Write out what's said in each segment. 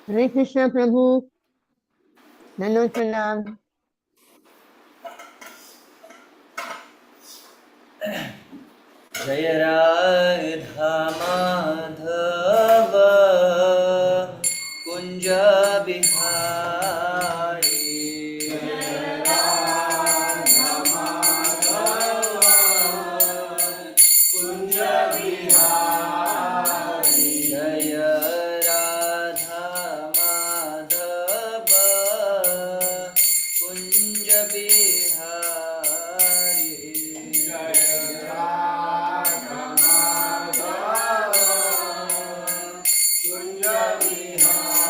हरे कृष्ण प्रभु, नन्नो प्रणाम। जय राधा माधव कुंज बिहारी, कुंज बिहारी। जय राधा माधव कुंज बिहारी, जय राधा माधव कुंज बिहारी।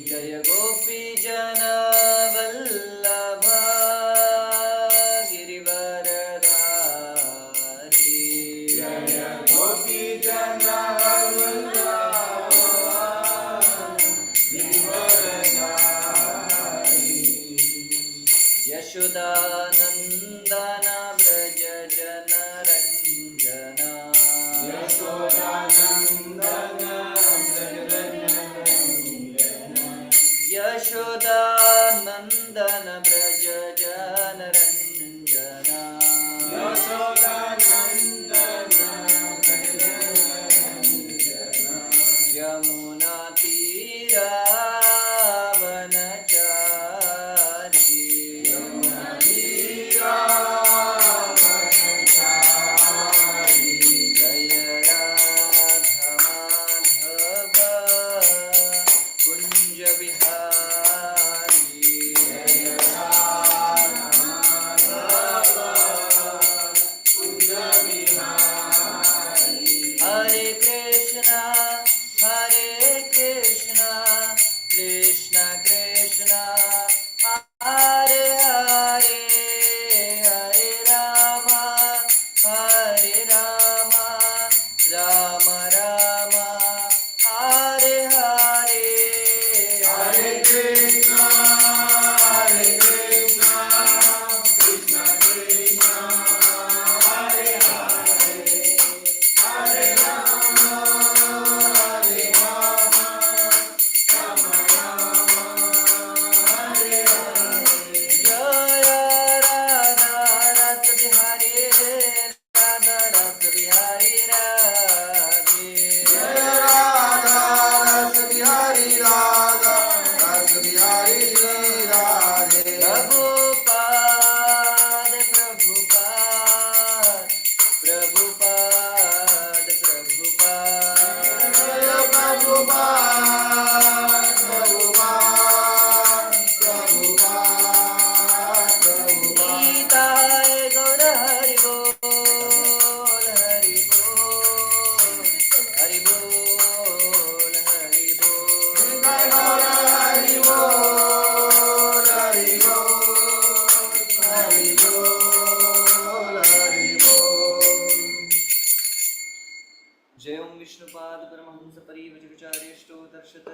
जय गोपी जन वल्लभ गिरिवरधारी, जय गोपी जन वल्लभ गिरिवरधारी। यशोदानंदन व्रज जन रंजना, यशोदानंदन व्रज जन रंजना, यशोदानंदन व्रज जन रंजना, यशोदानंदन व्रज रंजना। यमुना तीरावनचारी, यमुना तीरावनचारी। जय राधा माधव कुंज बिहारी, जय राधा माधव कुंज बिहारी। हरे कृष्णा कृष्ण कृष्ण हरे हरे, हरे राम राम राम हरे हरे। हरे कृष्ण कृष्ण कृष्ण हरे हरे, हरे राम राम हरे हरे। जय राधा रस बिहारी राधा रस बिहारी राधे, जय राधा रस बिहारी राधा रस बिहारी राधे। प्रभुपाद प्रभुपाद प्रभुपाद प्रभुपाद, जय प्रभुपाद प्रभुपाद प्रभुपाद प्रभुपाद। गीताय गौर हरि बोल हरि बोल, हरि बोल हरि बोल। गीताय गौर हरि बोल हरि बोल, हरि बोल हरि बोल। जय ओम विष्णुपाद परमहंस परिव्रजचार्यष्टोदर्शत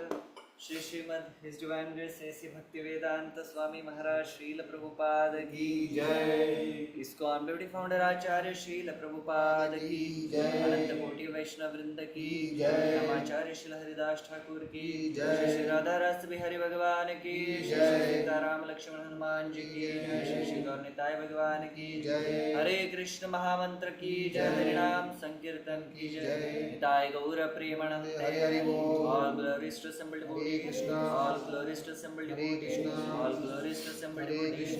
Shri Shrimad his divine grace A C Bhakti Vedanta Swami Maharaj Srila Prabhupada की जय। इस्कॉन ब्यूटी फाउंडर आचार्य श्रील प्रभुपाद की जय। अनंत कोटि वैष्णव वृंद की जय। नमाचार्य श्री हरिदास ठाकुर की जय। श्री राधा रस बिहारी भगवान की जय। सीताराम लक्ष्मण हनुमान जी की जय। श्री गौरनिताय भगवान की जय। हरे कृष्ण महामंत्र की जय। हरिनाम संकीर्तन की जय। निताय गौर प्रेमानंदे। हरि बोल। All glories to assembled devotees. All glories to assembled devotees. All glories to assembled devotees.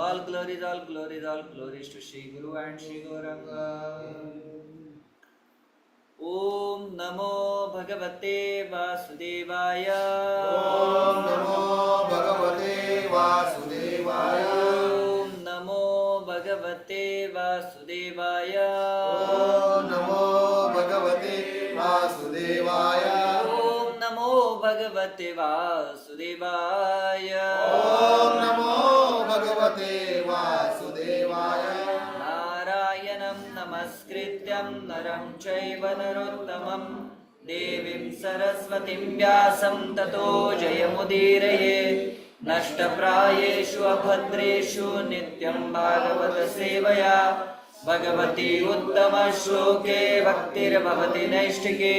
All glories, all glories, all glories to Shri Guru and Shri Gauranga. Om Namo Bhagavate Vasudevaya. Om Namo Bhagavate Vasudevaya. Om Namo Bhagavate Vasudevaya. Om Namo Bhagavate Vasudevaya. Om Namo Bhagavate Vasudevaya. Om Namo Bhagavate Vasudevaya. Narayanam Namaskrityam Naram Chaiva Narottamam Devim Saraswatim Vyasam Tato Jayamudiraye नष्टप्रायेषु अभद्रेषु नित्यं भागवत सेवया भगवती उत्तमश्लोके भक्तिर्भवति नैष्ठिके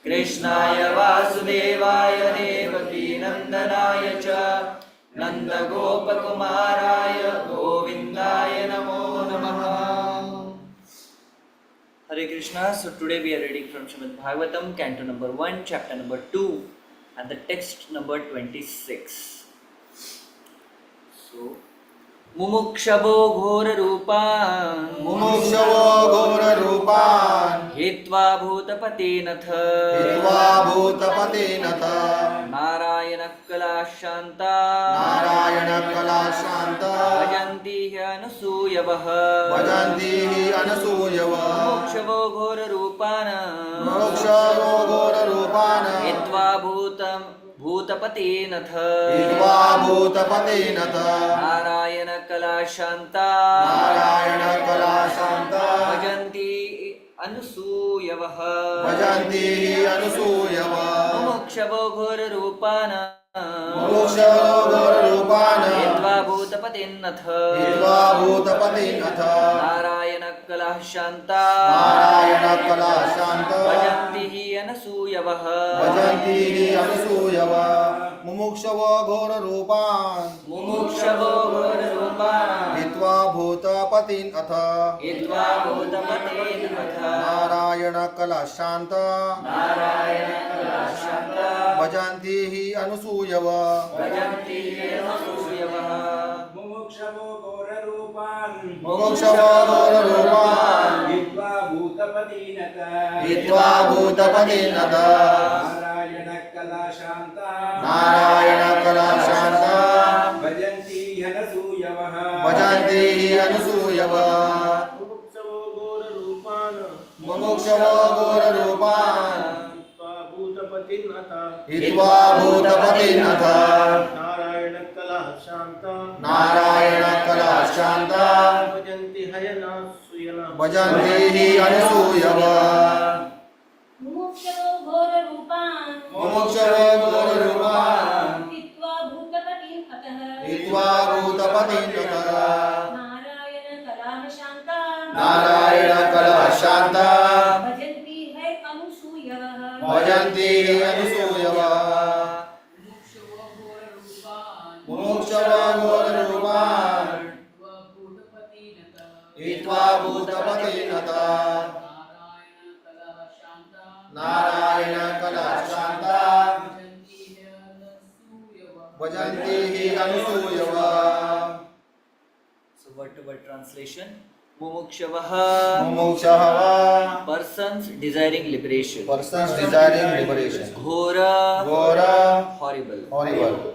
कृष्णाय वासुदेवाय देवकी नन्दनाय च नन्दगोपकुमाराय गोविन्दाय नमो नमः. Hare Krishna. So today we are reading from Srimad Bhagavatam, Canto number 1, chapter number 2, and the text number 26. So, Mumukshavo Ghora Rupan मुमुक्षवो घोररूपान् Hitva Bhutapatinath हित्वा भूतपतिनथ Narayana Kalashanta नारायणकलाशान्त Bhajanti Anusuyavah भजन्ति हि अनसूयव Mumukshavo Ghora Rupan मुमुक्षवो घोररूपान् Hitva Bhutapatinath हित्वा भूतपतिनथ Narayana Kalashanta नारायणकलाशान्त Bhajanti Anusuyavah भजन्ति हि अनसूयव Mumukshavo Ghora Rupan मुमुक्षवो घोररूपान् Hitva Bhutapatinath हित्वा भूतपतिनथ Narayana Kalashanta नारायणकलाशान्त Bhajanti Anusuyavah भजन्ति हि अनसूयव मुमुक्षवो घोररूपान् Mumukshavo Ghora Rupan हित्वा भूतपतिन् अथ Hitva Bhutapatinath नारायणकलाशान्त Narayana Kalashanta भजन्ति हि अनसूयव Bhajanti Anusuyavah मुमुक्षवो घोररूपान् मुमुक्षवो घोररूपान् हित्वा भूतपतिनत हित्वा भूतपतिनथ नारायणकलाशान्ता नारायणकलाशान्त भजन्ति ह्यनसूयवः भजन्ति हि अनसूयव मुमुक्षवो घोररूपान् मुमुक्षवो घोररूपान् हित्वा भूतपतिनत हित्वा भूतपतिनथ नारायणकलाशान्ता नारायणकलाशान्त भजन्ति ह्यनसूयवः भजन्ति हि अनसूयव मुमुक्षवो घोररूपान् मुमुक्षवो घोररूपान् हित्वा भूतपतिम् अतः हित्वा भूतपतिनथ नारायणकलाशान्ता नारायणकलाशान्त भजन्ति है अनुसूयवः भजन्ति हि अनसूयव मुमुक्षवो घोररूपान् हित्वा भूतपतिनथ नारायणकलाशान्त भजन्ति हि अनसूयव. So word to word translation. Mumukshavaha मुमुक्षः persons desiring liberation. persons desiring liberation. Ghora Ghora horrible. horrible.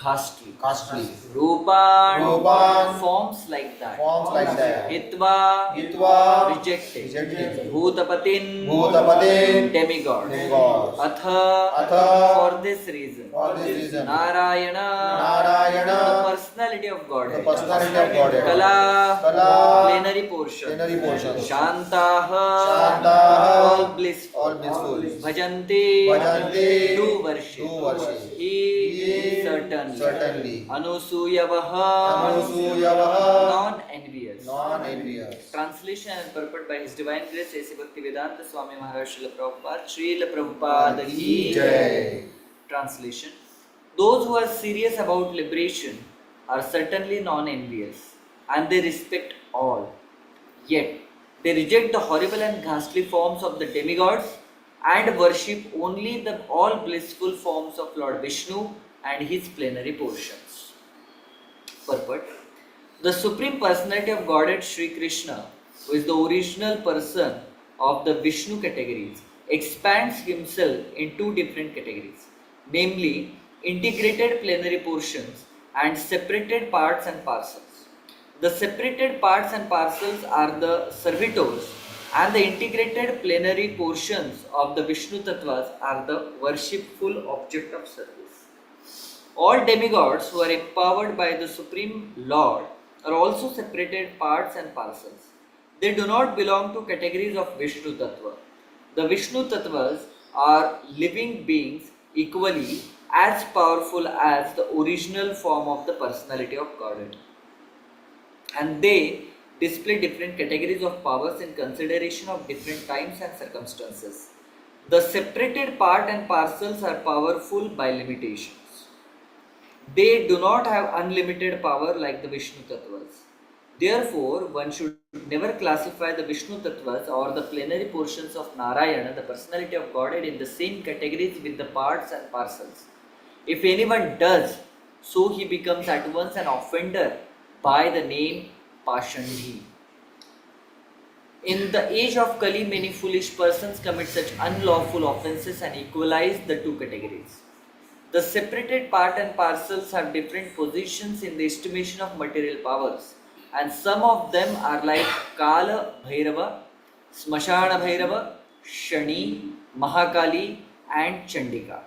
Ghastly. Costly. Rupan Rupan forms like that. forms like that. Hitva Hitva rejected. rejected. Bhutapatin Bhutapatin demigods. demigods. Atha Atha for this reason. for this reason. Narayana Narayana the personality of the Godhead. personality of Godhead. Kala Kala plenary portion. plenary portion. Shantaha Shantaha all blissful. all blissful. Bhajanti Bhajanti do worship. do worship. He certainly. Certainly. Anusuyavaha Anusuyavaha non-envious. non-envious. Translation and purport by His Divine Grace A.C. Bhaktivedanta Swami Maharaj Srila Prabhupada. Srila Prabhupada ki Jai. Translation. Those who are serious about liberation are certainly non-envious and they respect all. Yet, they reject the horrible and ghastly forms of the demigods and worship only the all blissful forms of Lord Vishnu and his plenary portions. Purport. The Supreme Personality of Godhead Sri Krishna, who is the original person of the Vishnu categories, expands himself in two different categories, namely integrated plenary portions and separated parts and parcels. The separated parts and parcels are the servitors and the integrated plenary portions of the Vishnu Tattvas are the worshipful object of service. All demigods who are empowered by the Supreme Lord are also separated parts and parcels. They do not belong to categories of Vishnu Tattva. The Vishnu Tattvas are living beings equally as powerful as the original form of the personality of Godhead. And they display different categories of powers in consideration of different times and circumstances. The separated part and parcels are powerful by limitations. They do not have unlimited power like the Vishnu Tattvas. Therefore, one should never classify the Vishnu Tattvas or the plenary portions of Narayana, the personality of Godhead, in the same categories with the parts and parcels. If anyone does, so he becomes at once an offender by the name Pashandi. In the age of Kali, many foolish persons commit such unlawful offences and equalize the two categories. The separated part and parcels have different positions in the estimation of material powers, and some of them are like Kala Bhairava, Smashana Bhairava, Shani, Mahakali, and Chandika.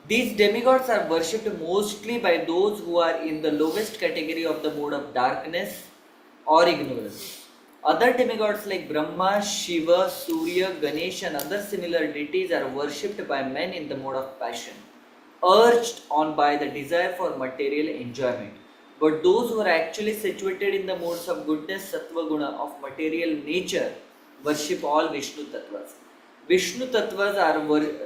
These demigods are worshipped mostly by those who are in the lowest category of the mode of darkness or ignorance. Other demigods like Brahma, Shiva, Surya, Ganesh, and other similar deities are worshipped by men in the mode of passion, urged on by the desire for material enjoyment. But those who are actually situated in the modes of goodness, Sattva Guna, of material nature, worship all Vishnu Tattvas. Vishnu Tattvas are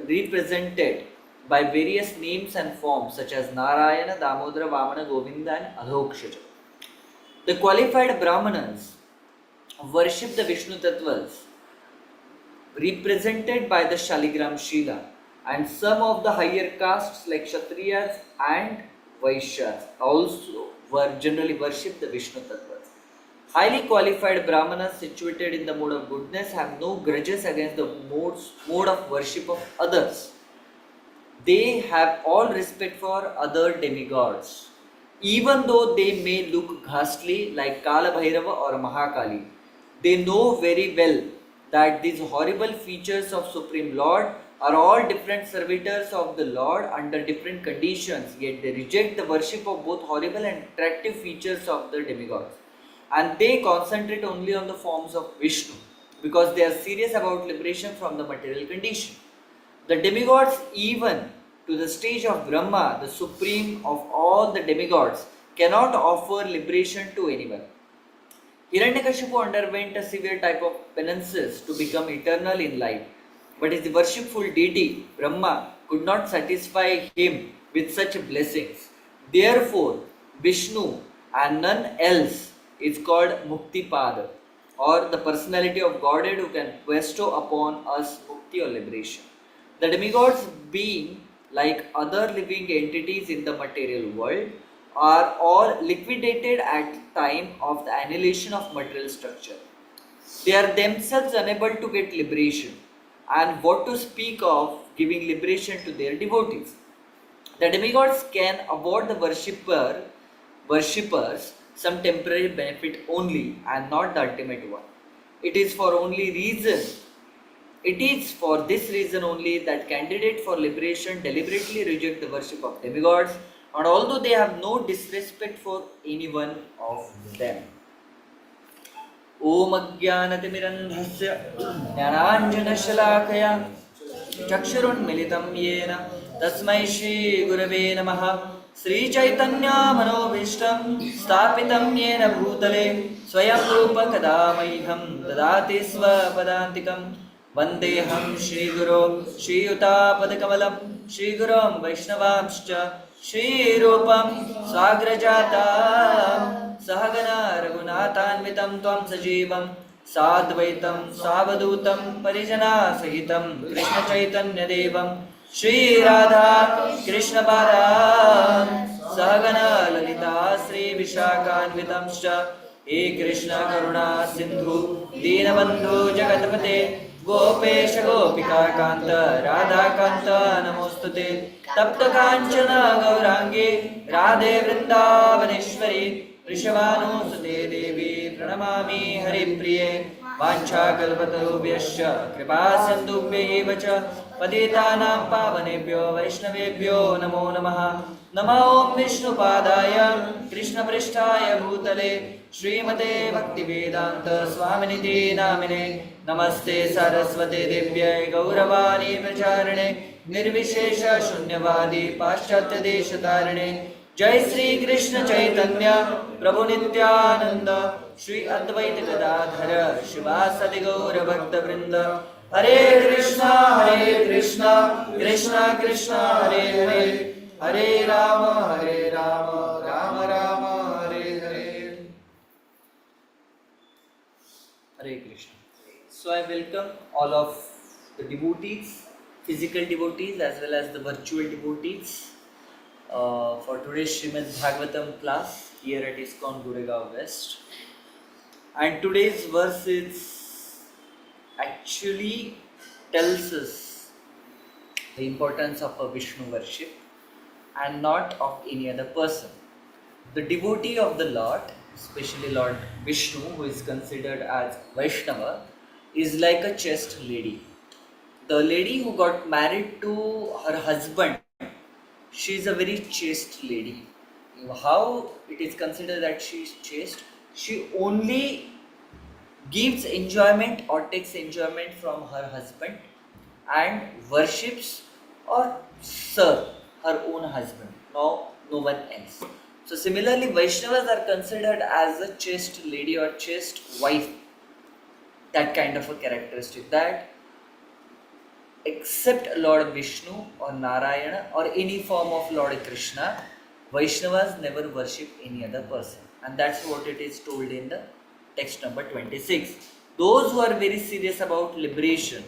represented by various names and forms such as Narayana, Damodara, Vamana, Govinda, and Adhokshaja. The qualified Brahmanas worship the Vishnu Tattvas represented by the Shaligram Shila, and some of the higher castes like Kshatriyas and Vaishyas also generally worship the Vishnu Tattvas. Highly qualified Brahmanas situated in the mode of goodness have no grudges against the mode of worship of others. They have all respect for other demigods, even though they may look ghastly like Kala Bhairava or Mahakali. They know very well that these horrible features of Supreme Lord are all different servitors of the Lord under different conditions, yet they reject the worship of both horrible and attractive features of the demigods. And they concentrate only on the forms of Vishnu because they are serious about liberation from the material condition. The demigods, even to the stage of Brahma, the supreme of all the demigods, cannot offer liberation to anyone. Hiranyakashipu underwent a severe type of penances to become eternal in life, but his worshipful deity, Brahma, could not satisfy him with such blessings. Therefore, Vishnu and none else is called Muktipada, or the personality of Godhead who can bestow upon us mukti or liberation. The demigods, being like other living entities in the material world, are all liquidated at time of the annihilation of material structure. They are themselves unable to get liberation, and what to speak of giving liberation to their devotees. The demigods can award the worshippers some temporary benefit only and not the ultimate one. It is for this reason only that candidates for liberation deliberately reject the worship of demigods, and although they have no disrespect for any one of them. Om Ajnanatimirandhasya Jnananjanashalakaya Chakshurunmilitam Yena Tasmai Shri Gurave Namaha Sri Chaitanya Manobhishtam Stapitam Yena Bhutale Swayam Rupa Kadamaiham Dadati Swapadantikam Vandeham Shri Guru Shri Utapadakamala Shri Gurum Vaishnavamscha Shri Rupam Sagrajata Sahagana Raghunathanvitam Tvam Sajivam Sadvaitam Savadutam Parijana Sahitam Krishna Chaitanya Devam Shri Radha Krishna Pada Sahagana Lalita Sri Vishakhanvitamscha He Krishna Karuna Sindhu Dinabandhu Jagatpate Gopesh Gopika Kanta Radha Kanta Namostute Tapta Kanchana Gaurangi Radhe Vrindavaneshwari Rishabhanusute Devi Pranamami Haripriye Vancha Kalpatarubhyascha Kripa Sindhubhya Evacha Patitanam Pavanebhyo Vaishnavebhyo Namo Namaha Namo Om Vishnu Padaya Krishna Prishtaya Bhutale Srimate Bhaktivedanta Swaminiti Namine Namaste Saraswate Devyai Gauravani Pracharane निर्विशेष शून्यवादी पाश्चात्य देश तारिणे जय श्री कृष्ण चैतन्य प्रभु नित्यानंद श्री अद्वैत गदाधर शिवासदि गौर भक्त वृंद हरे Krishna Krishna Krishna Hare Hare Hare Ram Ram Ram Hare Hare Hare Krishna. So I welcome all of the devotees, physical devotees as well as the virtual devotees for today's Srimad Bhagavatam class here at ISKCON Goregaon West. And today's verse is actually tells us the importance of a Vishnu worship and not of any other person. The devotee of the Lord, especially Lord Vishnu, who is considered as Vaishnava, is like a chaste lady. The lady who got married to her husband, she is a very chaste lady. How it is considered that she is chaste? She only gives enjoyment or takes enjoyment from her husband and worships or serve her own husband, no one else. So similarly, Vaishnavas are considered as a chaste lady or chaste wife. That kind of a characteristic, that except Lord Vishnu or Narayana or any form of Lord Krishna, Vaishnavas never worship any other person. And that's what it is told in the text number 26. Those who are very serious about liberation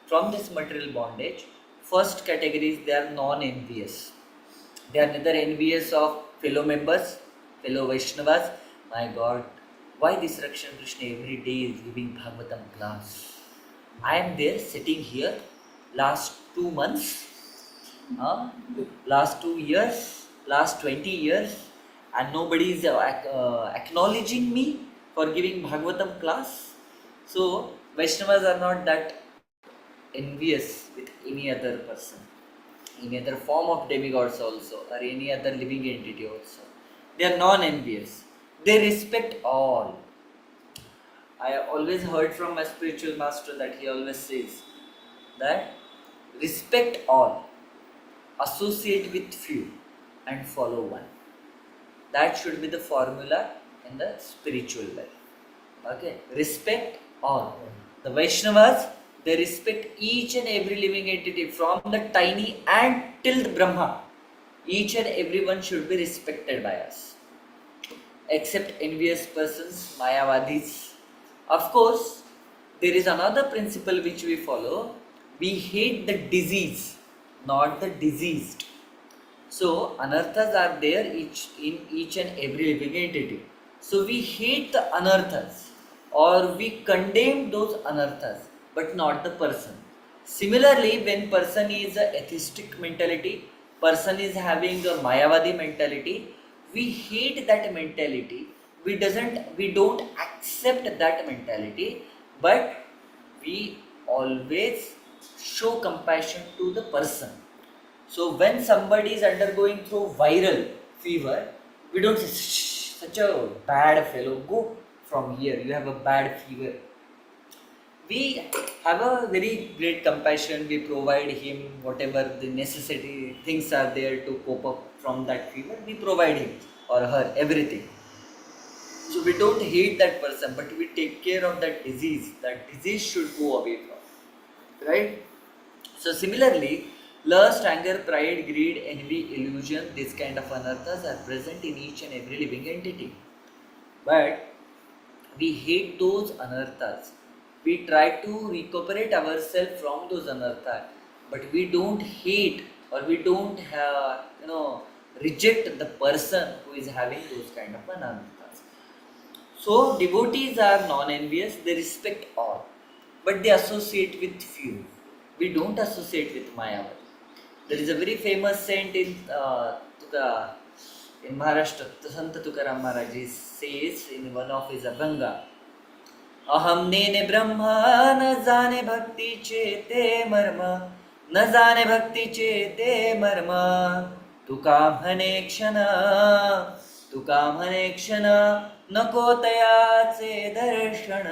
from this material bondage, first category is they are non-envious. They are neither envious of fellow members, fellow Vaishnavas. My God, why this Rakshan Krishna every day is giving Bhagavatam class? I am there sitting here last 2 months, last 2 years, last 20 years, and nobody is acknowledging me for giving Bhagavatam class. So Vaishnavas are not that envious with any other person, any other form of demigods also, or any other living entity also. They are non-envious. They respect all. I always heard from my spiritual master that he always says that respect all, associate with few, and follow one. That should be the formula in the spiritual life. Okay, respect all. The Vaishnavas, they respect each and every living entity from the tiny ant till the Brahma. Each and everyone should be respected by us. Except envious persons, Mayavadis. Of course, there is another principle which we follow. We hate the disease, not the diseased. So, anarthas are there in each and every living entity. So, we hate the anarthas or we condemn those anarthas, but not the person. Similarly, when person is a atheistic mentality, person is having a Mayavadi mentality, we hate that mentality. We don't accept that mentality, but we always show compassion to the person. So when somebody is undergoing through viral fever, we don't say, "Shh, such a bad fellow, go from here, you have a bad fever." We have a very great compassion. We provide him whatever the necessity things are there to cope up from that fever. We provide him or her everything. So we don't hate that person, but we take care of that disease. That disease should go away from, right? So similarly, lust, anger, pride, greed, envy, illusion, these kind of anarthas are present in each and every living entity. But we hate those anarthas. We try to recuperate ourselves from those anarthas, but we don't hate or we don't reject the person who is having those kind of anarthas. So devotees are non-envious, they respect all, but they associate with few. We don't associate with Mayavad. There is a very famous saint in Maharashtra, Sant Tukaram Maharaj. He says in one of his Abhanga, Aham nene brahma न जाने भक्ति चेते मर्म न जाने भक्ति चेते मर्म तु कामहने क्षण नको तयाचे दर्शन.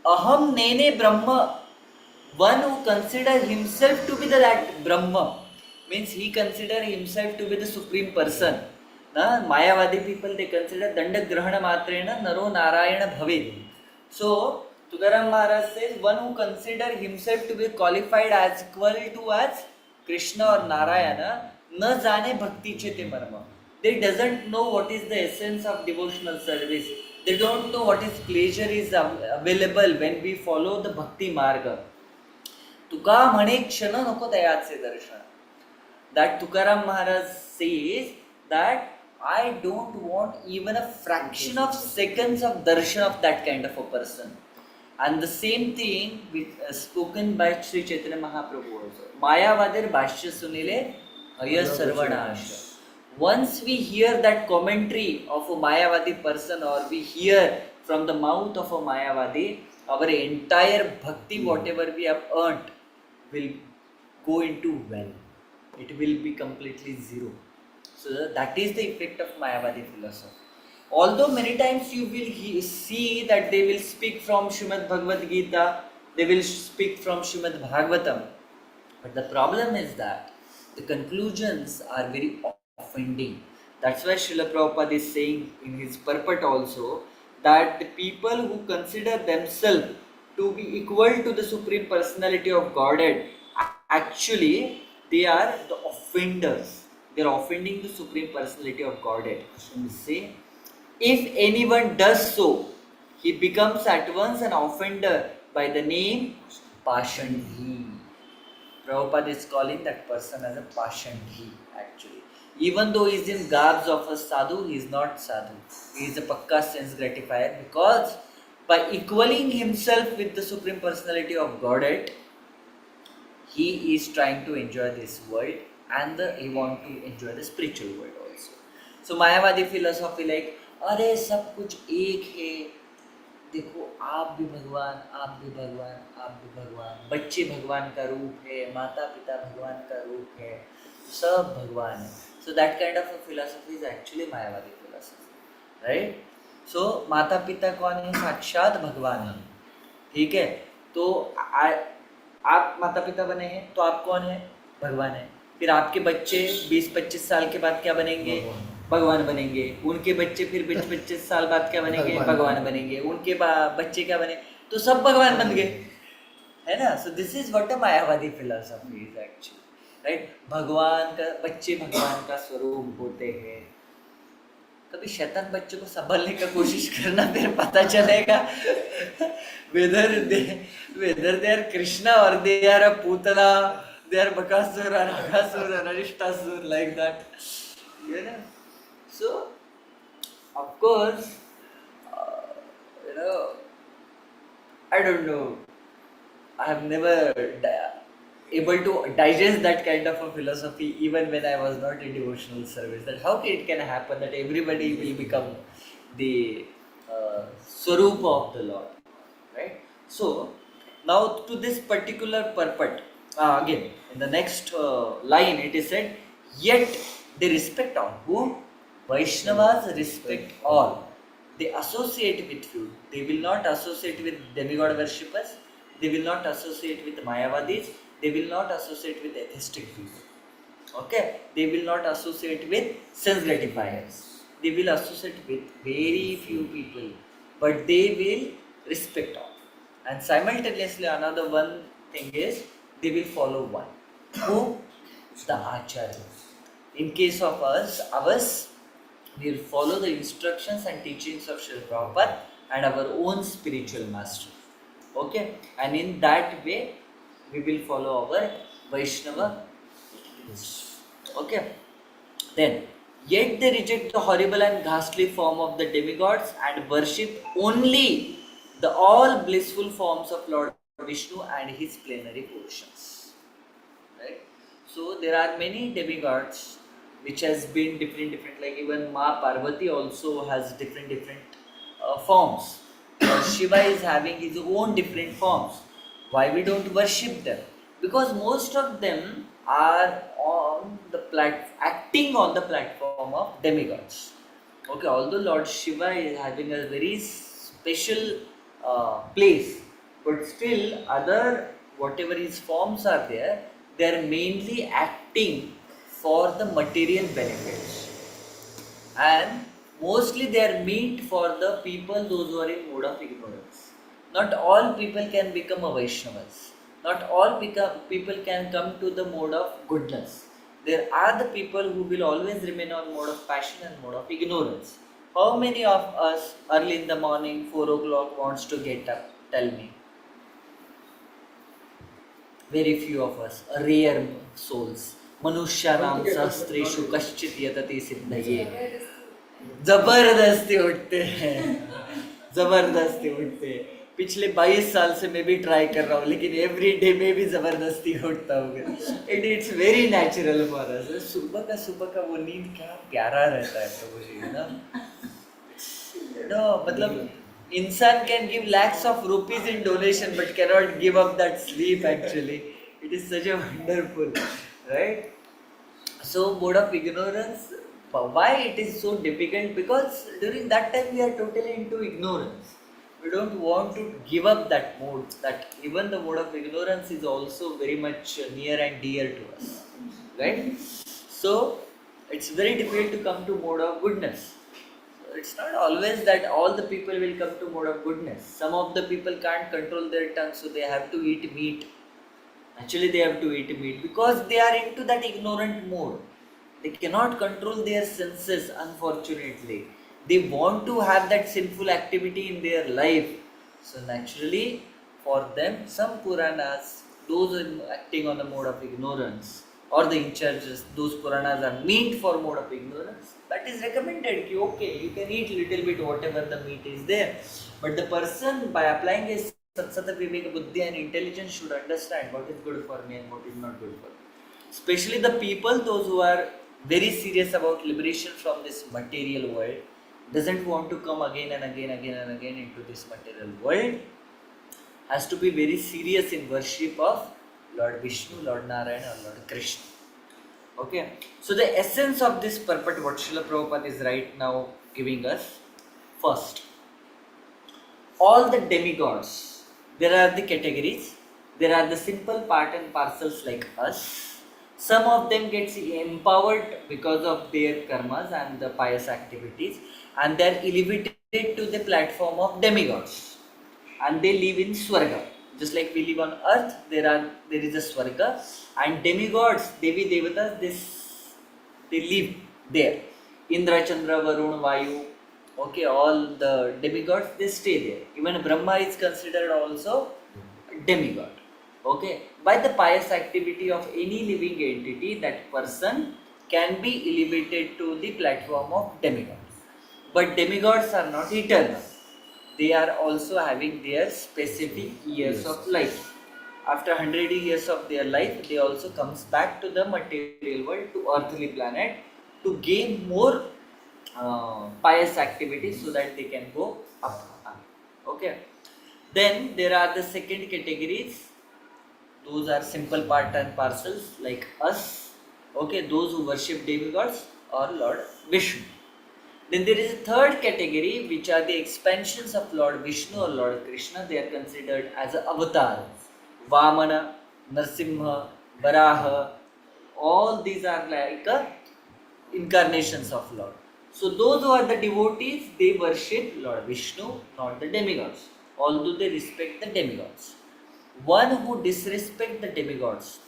Aham nene brahma, one who consider himself to be the that Brahma, means he consider himself to be the supreme person. Na Mayavadi people, they consider Danda Grahana Matrena Naro Narayana Bhavid. So Tukaram Maharaj says one who consider himself to be qualified as equal to as Krishna or Narayana, na jane bhakti chete marma. They doesn't know what is the essence of devotional service. They don't know what is pleasure is available when we follow the bhakti marga. तुका म्हणे क्षण नको दयाचे दर्शन. That Tukaram Maharaj says that I don't want even a fraction of seconds of darshan of that kind of a person. And the same thing with, spoken by Sri Chaitanya Mahaprabhu also. Mayavadir Bhashya Sunile Aya Sarvanasha. Once we hear that commentary of a Mayavadi person, or we hear from the mouth of a Mayavadi, our entire bhakti, whatever we have earned, will go into well. It will be completely zero. So that is the effect of Mayavadi philosophy. Although many times you will see that they will speak from Srimad Bhagavad Gita, they will speak from Srimad Bhagavatam, but the problem is that the conclusions are very offending. That's why Srila Prabhupada is saying in his purport also that the people who consider themselves to be equal to the Supreme Personality of Godhead, actually they are the offenders. They are offending the Supreme Personality of Godhead. You see, if anyone does so, he becomes at once an offender by the name Pashandhi. Prabhupada is calling that person as a Pashandhi actually. Even though he is in garbs of a sadhu, he is not sadhu. He is a pakka sense gratifier, because by equaling himself with the Supreme Personality of Godhead, he is trying to enjoy this world, and he wants to enjoy the spiritual world also. So Mayavadi philosophy like, अरे सब कुछ एक है, देखो आप भी भगवान, आप भी भगवान, आप भी भगवान, बच्चे भगवान का रूप है, माता पिता भगवान का रूप है, सब भगवान है. So that kind of a philosophy is actually Mayavadi philosophy, right? So माता पिता कौन है? साक्षात भगवान है, ठीक है. तो आप माता पिता बने हैं, तो आप कौन है? भगवान है. फिर आपके बच्चे 20-25 साल के बाद क्या बनेंगे? भगवान बनेंगे. उनके बच्चे फिर 25 साल बाद क्या बनेंगे? भगवान बनेंगे. उनके बच्चे क्या बने? तो सब भगवान बन गए, है ना. So this is what a Mayavadi philosophy is actually, right. भगवान का बच्चे भगवान का स्वरूप होते हैं. कभी शैतान बच्चे को संभालने का कोशिश करना, फिर पता चलेगा whether they are Krishna or they are a Putana, they are Bakasur or Aghasur or Arishtasur, like that, you know. So of course, I don't know, I have never able to digest that kind of a philosophy, even when I was not in devotional service, that how it can happen that everybody will become the Swarupa of the Lord, right? So now to this particular purport, again in the next line it is said, yet they respect all. Who? Vaishnavas respect all. They associate with few. They will not associate with demigod worshippers. They will not associate with Mayavadis. They will not associate with atheistic people. Okay? They will not associate with sense gratifiers. They will associate with very few people, but they will respect all. And simultaneously, another one thing is they will follow one. Who? The Acharyas. In case of ours, we will follow the instructions and teachings of Srila Prabhupada and our own spiritual master. Okay? And in that way, we will follow our Vaishnava. Okay? Then, yet they reject the horrible and ghastly form of the demigods and worship only the all blissful forms of Lord Vishnu and his plenary portions. Right? So, there are many demigods which has been different, like even Ma Parvati also has different forms. Shiva is having his own different forms. Why we don't worship them? Because most of them are on the acting on the platform of demigods. Okay, although Lord Shiva is having a very special place, but still other whatever his forms are there, they are mainly acting for the material benefits. And mostly they are meant for the people those who are in mode of ignorance. Not all people can become a Vaishnavas. Not all people can come to the mode of goodness. There are the people who will always remain on mode of passion and mode of ignorance. How many of us early in the morning, 4 o'clock wants to get up? Tell me. Very few of us, rare souls. मनुष्याणाम सहस्त्रेषु कश्चित् यतते सिद्धये. जबरदस्ती उठते हैं, जबरदस्ती उठते हैं. पिछले 22 साल से मैं भी ट्राई कर रहा हूँ, लेकिन एवरी डे में भी जबरदस्ती उठता हूँ. It's very natural for us. सुबह का वो नींद क्या प्यारा रहता है प्रभु जी ना. मतलब इंसान can give lakhs of rupees in donation but cannot give up that sleep. Actually it is such a wonderful, right? So mode of ignorance, why it is so difficult? Because during that time we are totally into ignorance. We don't want to give up that mode. That even the mode of ignorance is also very much near and dear to us, right? So it's very difficult to come to mode of goodness. It's not always that all the people will come to mode of goodness. Some of the people can't control their tongue, so they have to eat meat. Actually they have to eat meat because they are into that ignorant mode. They cannot control their senses, unfortunately. They want to have that sinful activity in their life. So naturally for them, some Puranas, those acting on the mode of ignorance, or the in charges, those Puranas are meant for mode of ignorance. That is recommended. Okay, you can eat little bit whatever the meat is there. But the person, by applying his Satsata Viveka Buddhi and intelligence, should understand what is good for me and what is not good for me. Especially the people, those who are very serious about liberation from this material world, doesn't want to come again and again into this material world, has to be very serious in worship of Lord Vishnu, Lord Narayana, or Lord Krishna. Okay, so the essence of this purport, what Srila Prabhupada is right now giving us, first, all the demigods, there are the categories, there are the simple part and parcels like us. Some of them gets empowered because of their karmas and the pious activities, and they are elevated to the platform of demigods, and they live in Swarga. Just like we live on earth, there is a Swarga, and demigods, Devi Devatas, they live there. Indra, Chandra, Varun, Vayu, okay, all the demigods, they stay there. Even Brahma is considered also a demigod. Okay, by the pious activity of any living entity, that person can be elevated to the platform of demigods. But demigods are not eternal. They are also having their specific years of life. After 100 years of their life, they also comes back to the material world, to earthly planet, to gain more pious activities so that they can go up. Okay. Then there are the second categories. Those are simple part and parcels like us. Okay, those who worship demigods or Lord Vishnu. Then there is a third category, which are the expansions of Lord Vishnu or Lord Krishna. They are considered as an avatar. Vamana, Narsimha, Varaha, all these are like incarnations of Lord. So those who are the devotees, they worship Lord Vishnu, not the demigods, although they respect the demigods. One who disrespects the demigods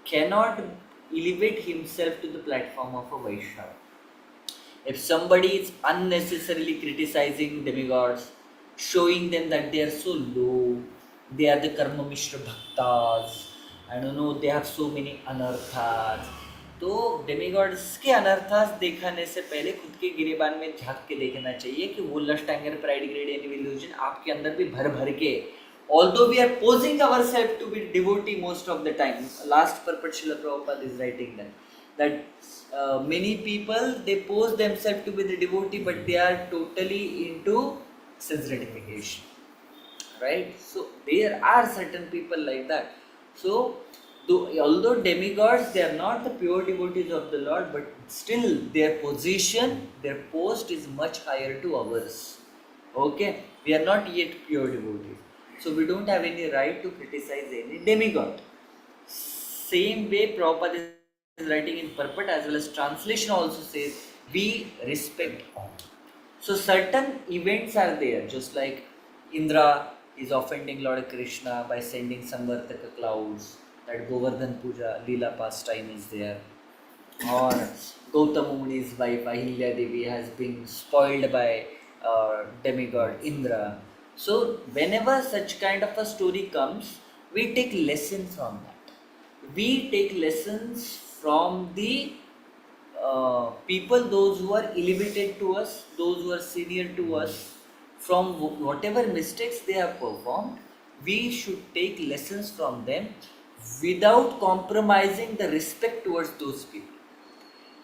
cannot elevate himself to the platform of a Vaishnava. If somebody is unnecessarily criticizing demigods, showing them that they are so low, they are the Karma Mishra Bhaktas, I don't know, they have so many anarthas. तो demigods के अनर्थास देखने से पहले खुद के गिरेबान में झांक के देखना चाहिए कि वो lust, anger, pride, greed and illusion आपके अंदर भी भर भर के, although we are posing ourselves to be devotee most of the time. Last purport Srila Prabhupada is writing that many people, they pose themselves to be the devotee, but they are totally into sense gratification, right? So there are certain people like that. So although demigods, they are not the pure devotees of the Lord, but still their position, their post is much higher to ours. Okay, we are not yet pure devotees. So we don't have any right to criticize any demigod. Same way Prabhupada is writing in purport as well as translation also says we respect all. So certain events are there, just like Indra is offending Lord Krishna by sending some Vartaka clouds, that Govardhan Puja, Leela pastime is there, or Gautama Muni's wife Ahilya Devi has been spoiled by demigod Indra. So whenever such kind of a story comes, we take lesson from that. We take lessons from the people, those who are elevated to us, those who are senior to us, from whatever mistakes they have performed, we should take lessons from them without compromising the respect towards those people.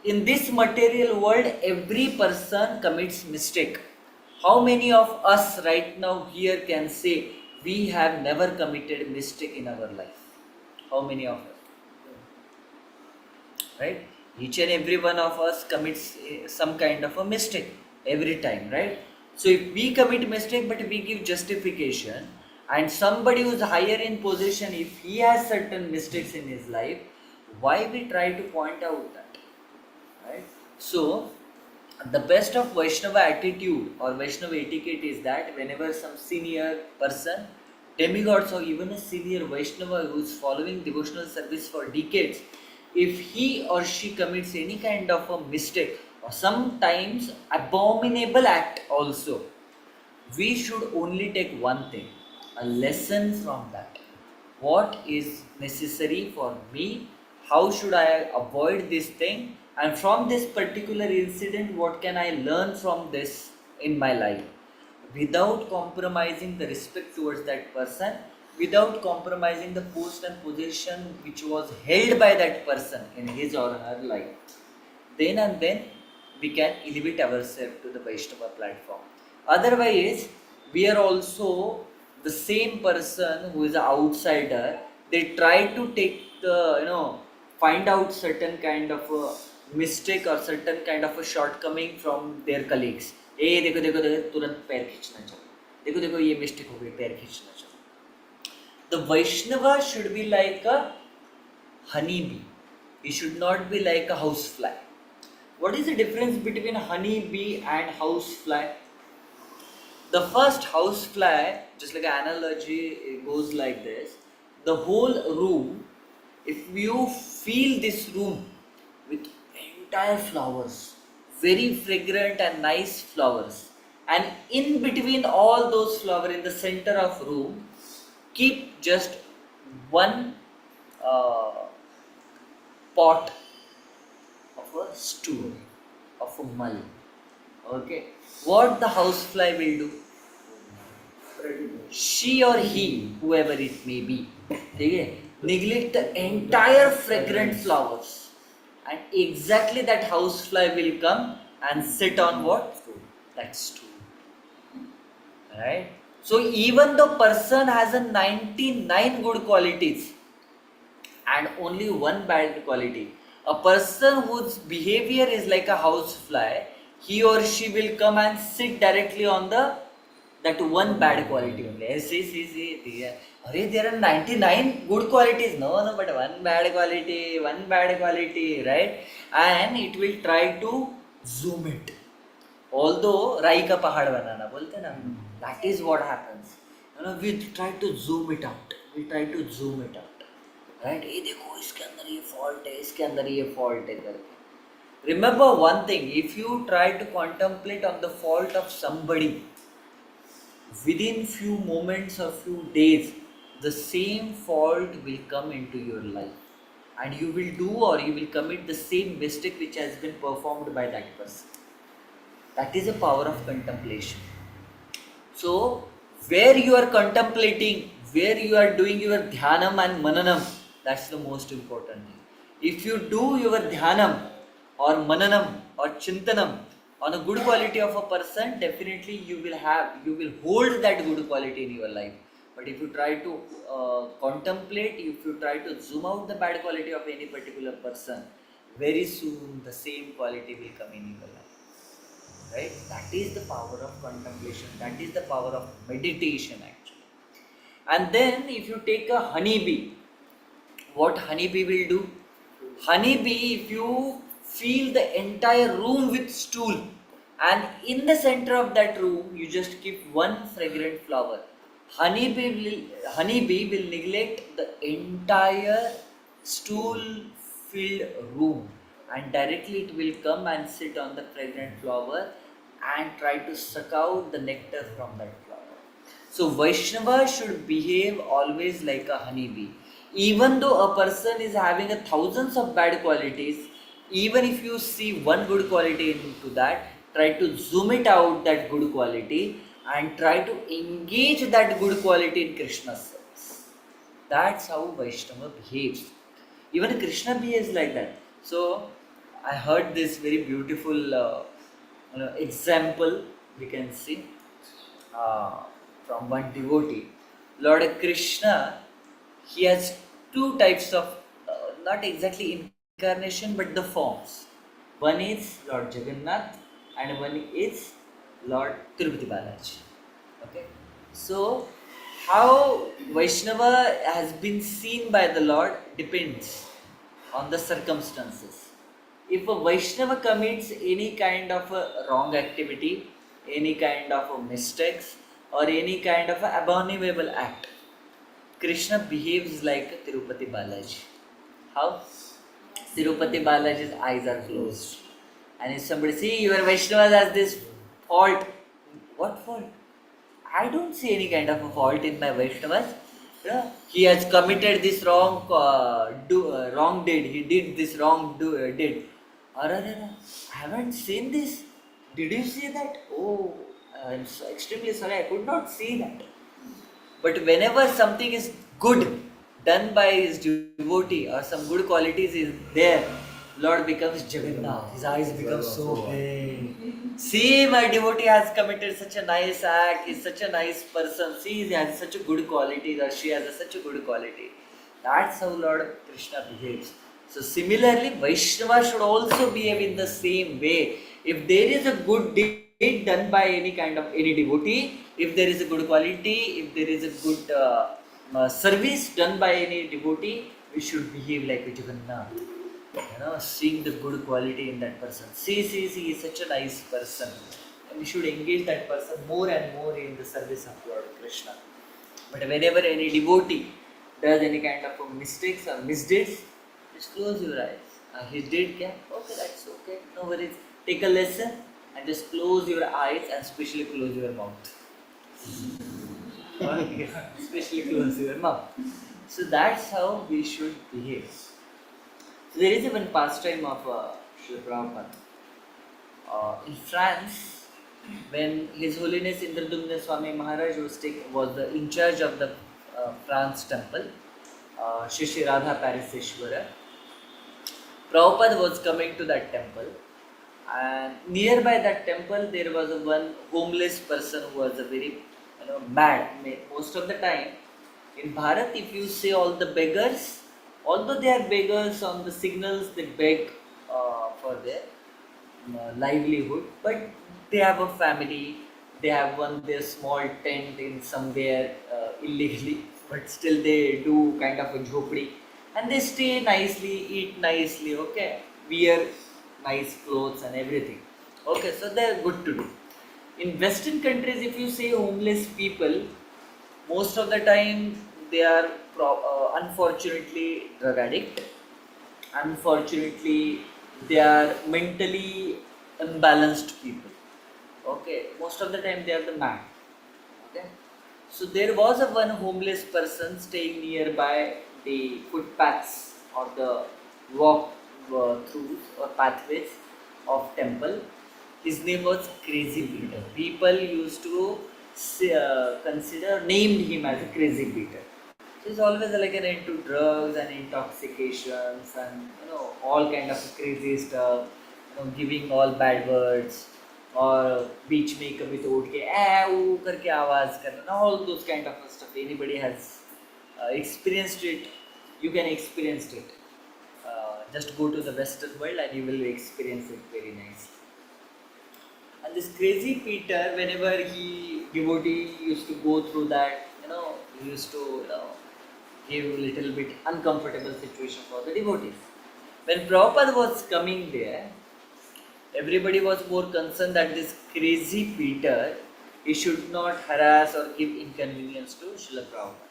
In this material world, every person commits mistake. How many of us right now here can say we have never committed mistake in our life? How many of us? Right? Each and every one of us commits some kind of a mistake every time, right? So if we commit mistake but we give justification, and somebody who is higher in position, if he has certain mistakes in his life, why we try to point out that, right? So the best of Vaishnava attitude or Vaishnava etiquette is that whenever some senior person, demigods or even a senior Vaishnava who is following devotional service for decades, if he or she commits any kind of a mistake or sometimes abominable act also, we should only take one thing, a lesson from that. What is necessary for me? How should I avoid this thing? And from this particular incident, what can I learn from this in my life? Without compromising the respect towards that person, without compromising the post and position which was held by that person in his or her life. Then and then we can elevate ourselves to the Vaishnava platform. Otherwise, we are also the same person who is an outsider. They try to take the, find out certain kind of a mistake or certain kind of a shortcoming from their colleagues. ए देखो देखो देखो तुरंत पैर खींचना चाहिए, देखो देखो ये मिस्टेक हो गई, पैर खींचना चाहिए. The Vaishnava should be like a honeybee. He should not be like a housefly. What is the difference between honeybee and housefly? The first housefly, just like an analogy, it goes like this. The whole room, if you fill this room with entire flowers, very fragrant and nice flowers, and in between all those flowers in the center of room, keep just one pot of a stool, of a mull. Okay, what the housefly will do? She or he, whoever it may be, okay, neglect the entire fragrant flowers, and exactly that housefly will come and sit on what? That stool. Right? So even the person has a 99 good qualities and only one bad quality, a person whose behavior is like a housefly, he or she will come and sit directly on that one bad quality only. See. There are 99 good qualities. No, but one bad quality, right? And it will try to zoom it. Although Rai ka pahad banana bolte na, that is what happens. We try to zoom it out. Right? ये देखो इसके अंदर ये fault है, इसके अंदर ये fault है करके. Remember one thing, if you try to contemplate on the fault of somebody, within few moments or few days, the same fault will come into your life. And you will do or you will commit the same mistake which has been performed by that person. That is the power of contemplation. So, where you are contemplating, where you are doing your dhyanam and mananam, that's the most important thing. If you do your dhyanam or mananam or chintanam on a good quality of a person, definitely you will hold that good quality in your life. But if you try to contemplate, if you try to zoom out the bad quality of any particular person, very soon the same quality will come in your life. Right? That is the power of contemplation. That is the power of meditation actually. And then if you take a honeybee, what honeybee will do? Honeybee, if you fill the entire room with stool, and in the center of that room you just keep one fragrant flower, honeybee will neglect the entire stool filled room, and directly it will come and sit on the fragrant flower and try to suck out the nectar from that flower. So Vaishnava should behave always like a honeybee. Even though a person is having a thousands of bad qualities, even if you see one good quality into that, try to zoom it out that good quality and try to engage that good quality in Krishna's service. That's how Vaishnava behaves. Even Krishna behaves like that. So I heard this very beautiful example we can see uh, from one devotee. Lord Krishna, he has two types of, not exactly incarnation, but the forms. One is Lord Jagannath and one is Lord Tirupati Balaji. Okay, so how Vaishnava has been seen by the Lord depends on the circumstances. If a Vaishnava commits any kind of a wrong activity, any kind of a mistakes, or any kind of a abominable act, Krishna behaves like Tirupati Balaji. How? Tirupati Balaji's eyes are closed. And if somebody see your Vaishnava has this fault, what fault? I don't see any kind of a fault in my Vaishnavas. Yeah, he has committed this wrong deed. He did this wrong did. Ararara, I haven't seen this. Did you see that? Oh, I'm so extremely sorry. I could not see that. But whenever something is good done by his devotee or some good qualities is there, Lord becomes Jagannath. His eyes become so big. See, my devotee has committed such a nice act. He's such a nice person. See, he has such a good quality, or she has such a good quality. That's how Lord Krishna behaves. So similarly, Vaishnava should also behave in the same way. If there is a good deed done by any devotee, if there is a good quality, if there is a good service done by any devotee, we should behave like a Jagannath. Seeing the good quality in that person. See, he's such a nice person. And we should engage that person more and more in the service of Lord Krishna. But whenever any devotee does any kind of mistakes or misdeeds, just close your eyes. He did, yeah? Okay, that's okay. No worries. Take a lesson and just close your eyes and especially close your mouth. Okay. Especially close your mouth. So that's how we should behave. So there is one pastime of Srila Prabhupada. In France, when His Holiness Indradumna Swami Maharaj was in charge of the France temple, Shri Shri Radha Pariseshwara, Prabhupada was coming to that temple, and nearby that temple there was one homeless person who was a very mad. Most of the time in Bharat, if you say all the beggars, although they are beggars on the signals, they beg for their livelihood, but they have a family, they have their small tent in somewhere illegally, but still they do kind of a jhopdi, and they stay nicely, eat nicely, okay, wear nice clothes and everything. Okay, so they are good to do. In Western countries, if you say homeless people, most of the time they are unfortunately drug addict. Unfortunately, they are mentally imbalanced people. Okay, most of the time they are the mad. Okay, so there was one homeless person staying nearby the footpaths or the walk through or pathways of temple. His name was Crazy Peter. People used to named him as a Crazy Peter. So he's always like an into drugs and intoxications and all kind of crazy stuff. Giving all bad words or बीच में कभी तो उठ के वो करके आवाज करना, all those kind of stuff. Anybody has experienced it, you can experience it. Just go to the Western world and you will experience it very nicely. And this Crazy Peter, whenever devotee used to go through that, He used to, give a little bit uncomfortable situation for the devotees. When Prabhupada was coming there, everybody was more concerned that this crazy Peter, he should not harass or give inconvenience to Srila Prabhupada.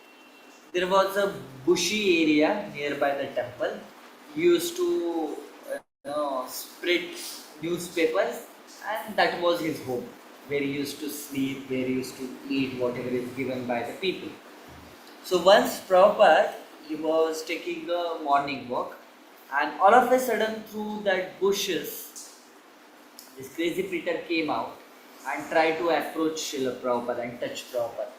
There was a bushy area nearby the temple. He used to spread newspapers, and that was his home, where he used to sleep, where he used to eat whatever is given by the people. So once Prabhupada, he was taking a morning walk, and all of a sudden through that bushes, this crazy Peter came out and tried to approach Srila Prabhupada and touch Prabhupada.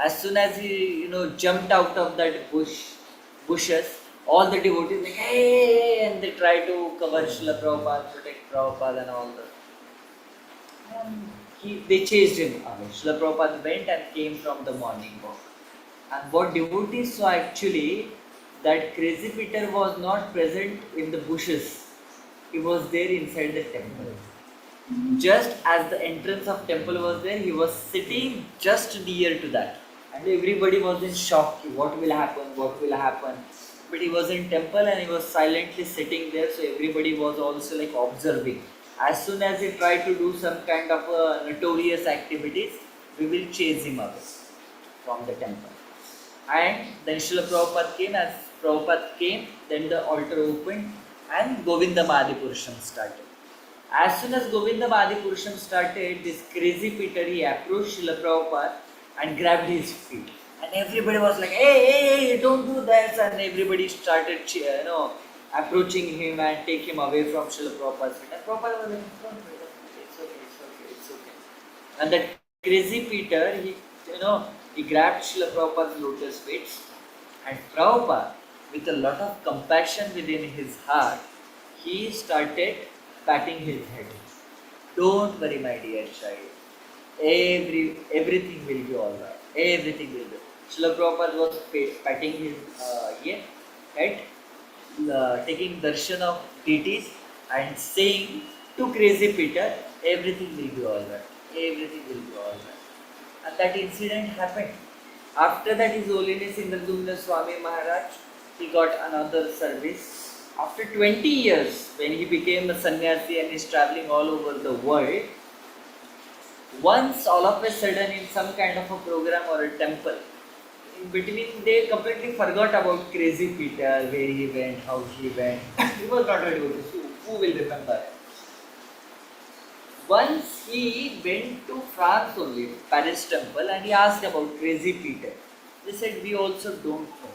As soon as he, jumped out of that bushes, all the devotees like, hey, and they try to cover Srila Prabhupada, protect Prabhupada and all that. And they chased him away. Srila Prabhupada went and came from the morning walk. And what devotees saw actually, that crazy Peter was not present in the bushes. He was there inside the temple. Just as the entrance of temple was there, he was sitting just near to that. And everybody was in shock. What will happen? What will happen? But he was in temple and he was silently sitting there. So everybody was also like observing. As soon as he tried to do some kind of notorious activities, we will chase him away from the temple. And then Srila Prabhupada came. As Prabhupada came, then the altar opened and Govinda Adipurusham started. As soon as Govinda Adipurusham started, this crazy Peter, he approached Srila Prabhupada and grabbed his feet. And everybody was like, hey, don't do that. And everybody started, approaching him and take him away from Srila Prabhupada's feet. And Prabhupada was like, don't worry, it's okay. And that crazy Peter, he grabbed Srila Prabhupada's lotus feet. And Prabhupada, with a lot of compassion within his heart, he started patting his head. Don't worry, my dear child. Everything will be alright. Everything will be. Srila Prabhupada was patting his head, taking darshan of deities and saying to crazy Peter, everything will be alright. Everything will be alright. And that incident happened. After that, His Holiness Indradumna Swami Maharaj, he got another service. After 20 years, when he became a sannyasi and is traveling all over the world, once all of a sudden in some kind of a program or a temple, in between they completely forgot about crazy Peter, where he went, how he went. He was not ready to see. Who will remember it? Once he went to France only, Paris temple, and he asked about crazy Peter. They said, we also don't know.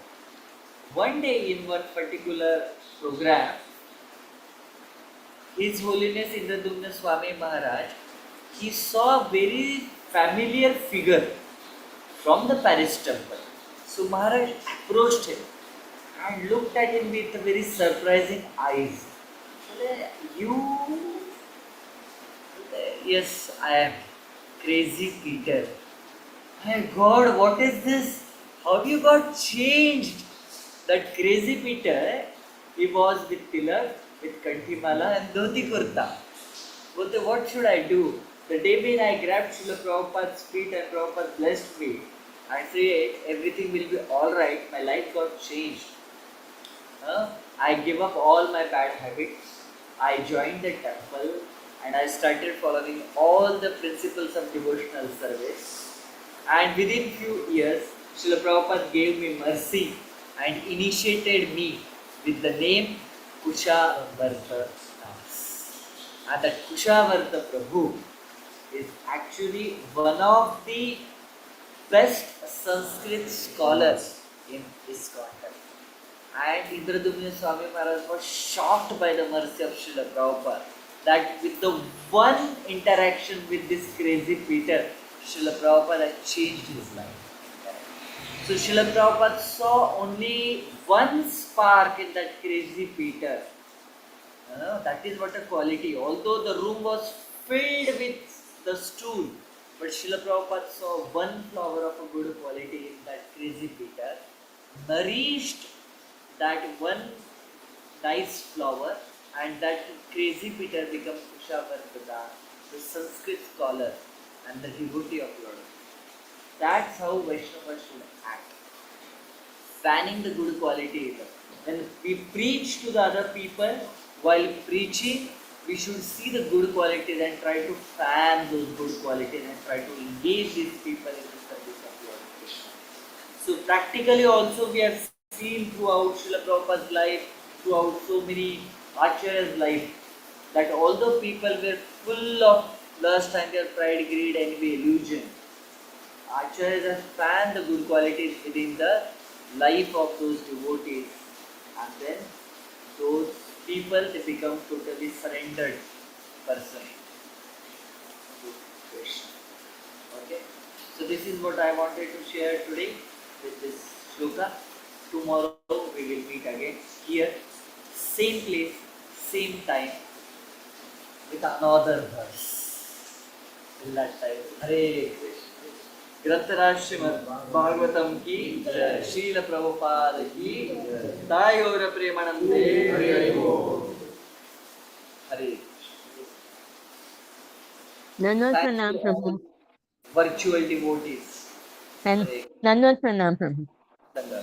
One day in one particular program, His Holiness Indradumna Swami Maharaj, he saw a very familiar figure from the Paris temple. So Maharaj approached him and looked at him with a very surprising eyes. You? Yes, I am crazy Peter. My God, what is this? How you got changed? That crazy Peter, he was with tilak, with kanthimala and dhoti kurta. But what should I do? The day when I grabbed Srila Prabhupada's feet and Prabhupada blessed me, I said everything will be alright, my life got changed. I give up all my bad habits, I joined the temple and I started following all the principles of devotional service. And within few years, Srila Prabhupada gave me mercy and initiated me with the name Kushavarta Das. And that Kushavarta Prabhu is actually one of the best Sanskrit scholars in ISKCON. And Indradumna Swami Maharaj was shocked by the mercy of Srila Prabhupada that with the one interaction with this crazy Peter, Srila Prabhupada had changed his life. So Srila Prabhupada saw only one spark in that crazy Peter. That is what a quality. Although the room was filled with the stool, but Srila Prabhupada saw one flower of a good quality in that crazy Peter, nourished that one nice flower, and that crazy Peter became Kushavarta, the Sanskrit scholar and the devotee of Lord. That's how Vaishnavas should act. Fanning the good qualities. When we preach to the other people, while preaching, we should see the good qualities and try to fan those good qualities and try to engage these people in the service of Lord Krishna. So practically also we have seen throughout Srila Prabhupada's life, throughout so many Acharya's life, that although people were full of lust, anger, pride, greed, envy, illusion, Acharyas have fanned the good qualities within the life of those devotees, and then those people they become totally surrendered person to Krishna. Okay, so this is what I wanted to share today with this shloka. Tomorrow we will meet again here, same place, same time, with another verse. Till that time, Hare Krishna. ग्रंथराज Shrimad Bhagavatam की जय, श्रील प्रभुपाद की जय, गौर प्रेमानंदे Hare Hare. Nanot Thank Pranam you Prabhu. all virtual devotees. And Hare Nanot Pranam Prabhu. Krishna.